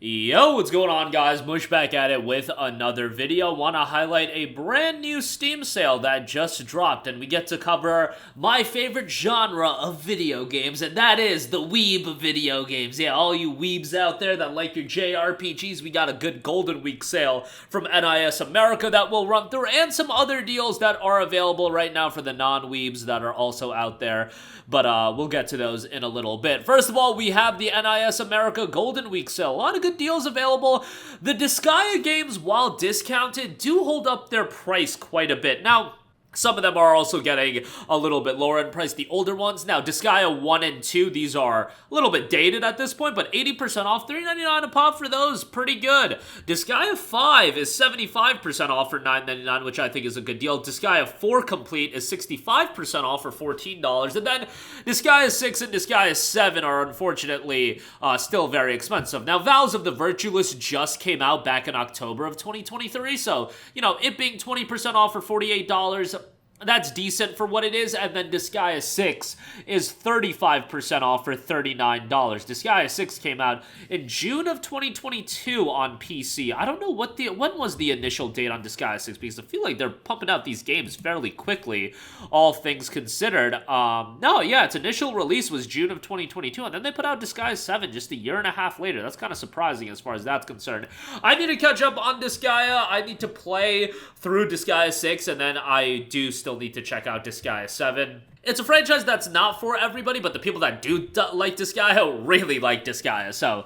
Yo, what's going on, guys? Mush back at it with another video. Want to highlight a brand new Steam sale that just dropped, and we get to cover my favorite genre of video games, and that is the weeb video games. Yeah, all you weebs out there that like your JRPGs, we got a good Golden Week sale from NIS America that we'll run through, and some other deals that are available right now for the non-weebs that are also out there, but we'll get to those in a little bit. First of all, we have the NIS America Golden Week sale. A lot of good deals available. The Disgaea games, while discounted, do hold up their price quite a bit. Now, some of them are also getting a little bit lower in price, the older ones. Now, Disgaea 1 and 2, these are a little bit dated at this point, but 80% off, $3.99 a pop for those, pretty good. Disgaea 5 is 75% off for $9.99, which I think is a good deal. Disgaea 4 Complete is 65% off for $14, and then Disgaea 6 and Disgaea 7 are unfortunately still very expensive. Now, Vows of the Virtueless just came out back in October of 2023, so, you know, it being 20% off for $48, that's decent for what it is. And then Disgaea 6 is 35% off for $39. Disgaea 6 came out in June of 2022 on PC. I don't know when was the initial date on Disgaea 6, because I feel like they're pumping out these games fairly quickly, all things considered. No, yeah, its initial release was June of 2022, and then they put out Disgaea 7 just a year and a half later. That's kind of surprising as far as that's concerned. I need to catch up on Disgaea. I need to play through Disgaea 6, and then I do still need to check out Disgaea 7. It's a franchise that's not for everybody, but the people that do like Disgaea really like Disgaea. So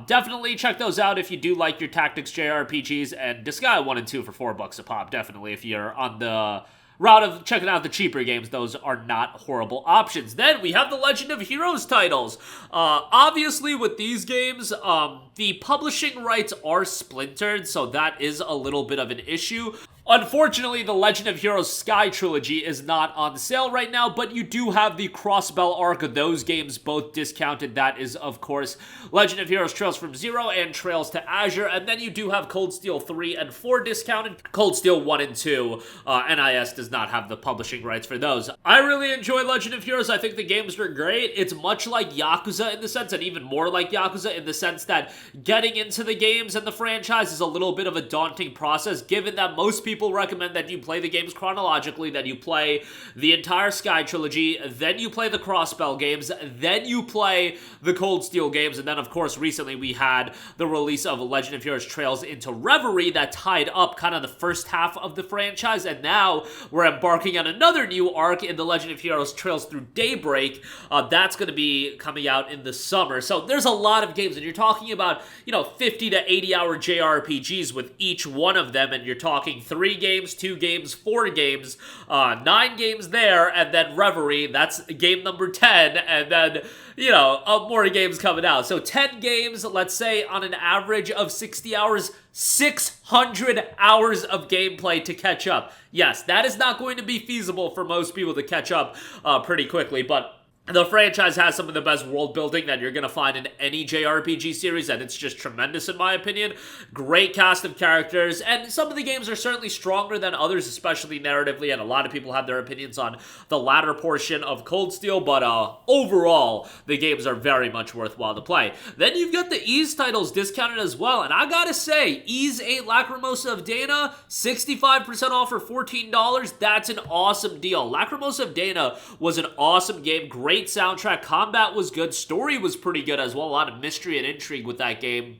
definitely check those out if you do like your tactics JRPGs, and Disgaea 1 and 2 for $4 a pop. Definitely if you're on the route of checking out the cheaper games, those are not horrible options. Then we have the Legend of Heroes titles. Obviously with these games, the publishing rights are splintered, so that is a little bit of an issue. Unfortunately, the Legend of Heroes Sky Trilogy is not on sale right now, but you do have the Crossbell arc of those games both discounted. That is, of course, Legend of Heroes Trails from Zero and Trails to Azure, and then you do have Cold Steel 3 and 4 discounted. Cold Steel 1 and 2, NIS does not have the publishing rights for those. I really enjoy Legend of Heroes. I think the games are great. It's much like Yakuza in the sense, and even more like Yakuza in the sense that getting into the games and the franchise is a little bit of a daunting process, given that most people recommend that you play the games chronologically, that you play the entire Sky Trilogy, then you play the Crossbell games, then you play the Cold Steel games, and then, of course, recently we had the release of Legend of Heroes Trails into Reverie that tied up kind of the first half of the franchise, and now we're embarking on another new arc in the Legend of Heroes Trails through Daybreak. That's going to be coming out in the summer. So there's a lot of games, and you're talking about, you know, 50 to 80 hour JRPGs with each one of them, and you're talking 3 games, 2 games, 4 games, 9 games there, and then Reverie, that's game number 10, and then, you know, more games coming out. So 10 games, let's say, on an average of 60 hours, 600 hours of gameplay to catch up. Yes, that is not going to be feasible for most people to catch up pretty quickly, but the franchise has some of the best world building that you're going to find in any JRPG series, and it's just tremendous in my opinion. Great cast of characters, and some of the games are certainly stronger than others, especially narratively, and a lot of people have their opinions on the latter portion of Cold Steel, but overall, the games are very much worthwhile to play. Then you've got the Ys titles discounted as well, and I gotta say, Ys 8 Lacrimosa of Dana, 65% off for $14, that's an awesome deal. Lacrimosa of Dana was an awesome game, great soundtrack, combat was good, story was pretty good as well, a lot of mystery and intrigue with that game,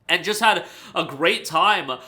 and just had a great time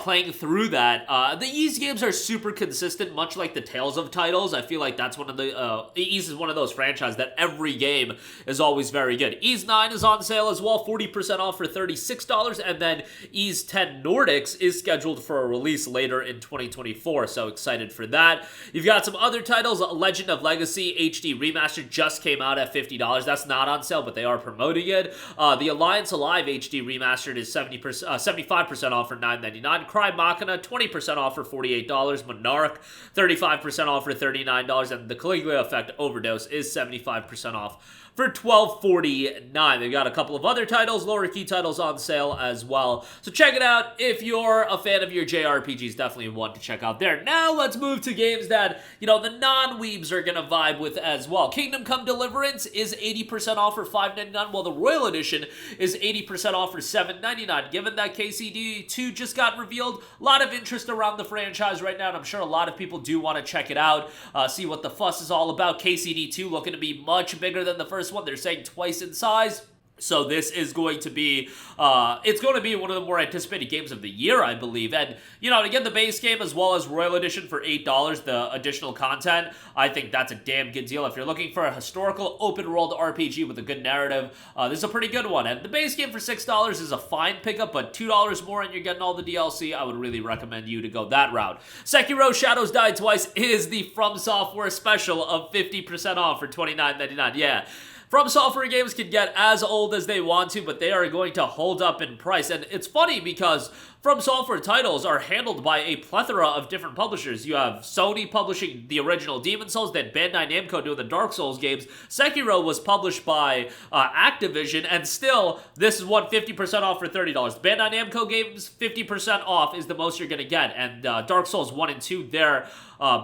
playing through that. The Ys games are super consistent, much like the Tales of titles. I feel like that's one of the... Ys is one of those franchises that every game is always very good. Ys 9 is on sale as well, 40% off for $36, and then Ys 10 Nordics is scheduled for a release later in 2024, so excited for that. You've got some other titles. Legend of Legacy HD Remastered just came out at $50. That's not on sale, but they are promoting it. The Alliance Alive HD Remastered is 75% off for $9.99. Cry Machina, 20% off for $48. Monarch, 35% off for $39. And the Caligula Effect Overdose is 75% off for $12.49. They've got a couple of other titles, lower key titles on sale as well. So check it out if you're a fan of your JRPGs. Definitely one to check out there. Now let's move to games that, you know, the non-weebs are gonna vibe with as well. Kingdom Come Deliverance is 80% off for $5.99, while the Royal Edition is 80% off for $7.99. Given that KCD 2 just got revealed, a lot of interest around the franchise right now, and I'm sure a lot of people do want to check it out, see what the fuss is all about. KCD 2 looking to be much bigger than the first one. They're saying twice in size. So this is going to be, it's going to be one of the more anticipated games of the year, I believe. And, you know, to get the base game as well as Royal Edition for $8, the additional content, I think that's a damn good deal. If you're looking for a historical open-world RPG with a good narrative, this is a pretty good one. And the base game for $6 is a fine pickup, but $2 more and you're getting all the DLC. I would really recommend you to go that route. Sekiro Shadows Die Twice is the From Software special of 50% off for $29.99. Yeah. From Software games can get as old as they want to, but they are going to hold up in price. And it's funny because From Software titles are handled by a plethora of different publishers. You have Sony publishing the original Demon's Souls, then Bandai Namco doing the Dark Souls games. Sekiro was published by Activision, and still, this is 50% off for $30. Bandai Namco games, 50% off is the most you're going to get. And Dark Souls 1 and 2, their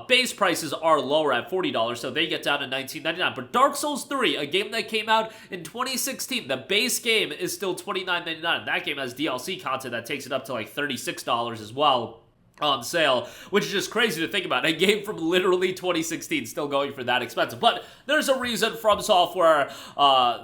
base prices are lower at $40, so they get down to $19.99. But Dark Souls 3, a game that came out in 2016, the base game is still $29.99. That game has DLC content that takes it up to like $36 as well on sale, which is just crazy to think about. A game from literally 2016 still going for that expensive. But there's a reason From Software,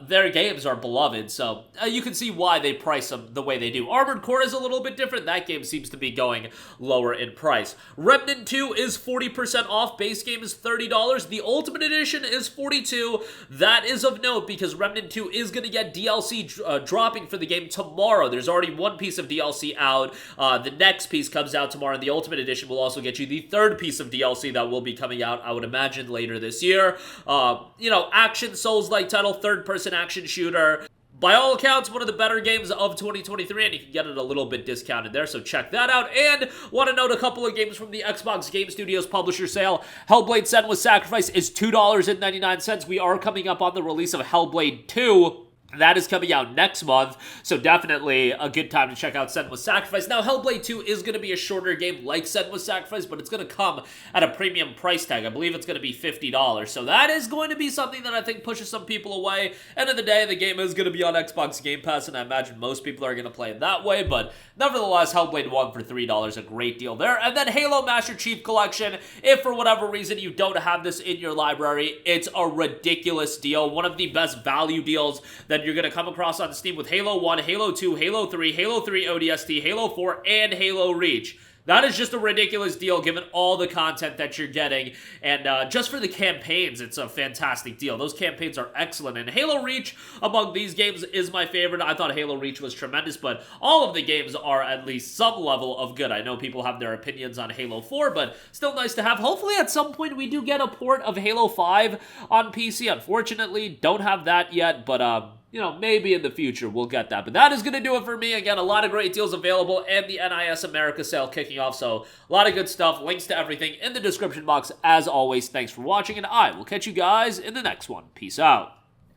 their games are beloved, so you can see why they price them the way they do. Armored Core is a little bit different. That game seems to be going lower in price. Remnant 2 is 40% off. Base game is $30. The Ultimate Edition is $42. That is of note because Remnant 2 is going to get DLC dropping for the game tomorrow. There's already one piece of DLC out. The next piece comes out tomorrow. The Ultimate Edition will also get you the third piece of DLC that will be coming out, I would imagine, later this year. You know, action Souls-like title, third-person action shooter. By all accounts, one of the better games of 2023, and you can get it a little bit discounted there, so check that out. And want to note a couple of games from the Xbox Game Studios publisher sale. Hellblade Senua's Sacrifice is $2.99. We are coming up on the release of Hellblade 2. That is coming out next month, so definitely a good time to check out Senua's Sacrifice. Now, Hellblade 2 is going to be a shorter game like Senua's Sacrifice, but it's going to come at a premium price tag. I believe it's going to be $50, so that is going to be something that I think pushes some people away. End of the day, the game is going to be on Xbox Game Pass, and I imagine most people are going to play it that way, but nevertheless, Hellblade 1 for $3, a great deal there. And then Halo Master Chief Collection, if for whatever reason you don't have this in your library, it's a ridiculous deal. One of the best value deals that you're going to come across on Steam with Halo 1, Halo 2, Halo 3, Halo 3 ODST, Halo 4, and Halo Reach. That is just a ridiculous deal given all the content that you're getting, and just for the campaigns, it's a fantastic deal. Those campaigns are excellent, and Halo Reach among these games is my favorite. I thought Halo Reach was tremendous, but all of the games are at least some level of good. I know people have their opinions on Halo 4, but still nice to have. Hopefully at some point we do get a port of Halo 5 on PC. Unfortunately, don't have that yet, but you know, maybe in the future we'll get that. But that is going to do it for me. Again, a lot of great deals available and the NIS America sale kicking off. So a lot of good stuff. Links to everything in the description box. As always, thanks for watching, and I will catch you guys in the next one. Peace out.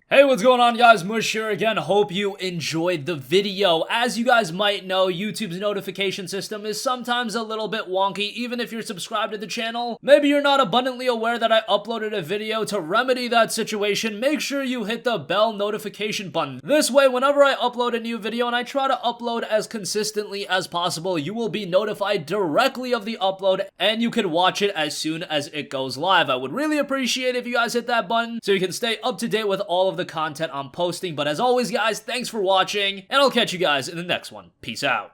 Hey, what's going on, guys? Mush here again. Hope you enjoyed the video. As you guys might know, YouTube's notification system is sometimes a little bit wonky, even if you're subscribed to the channel. Maybe you're not abundantly aware that I uploaded a video. To remedy that situation, make sure you hit the bell notification button. This way, whenever I upload a new video, and I try to upload as consistently as possible, you will be notified directly of the upload, and you can watch it as soon as it goes live. I would really appreciate if you guys hit that button so you can stay up to date with all of the content I'm posting. But as always, guys, thanks for watching, and I'll catch you guys in the next one. Peace out.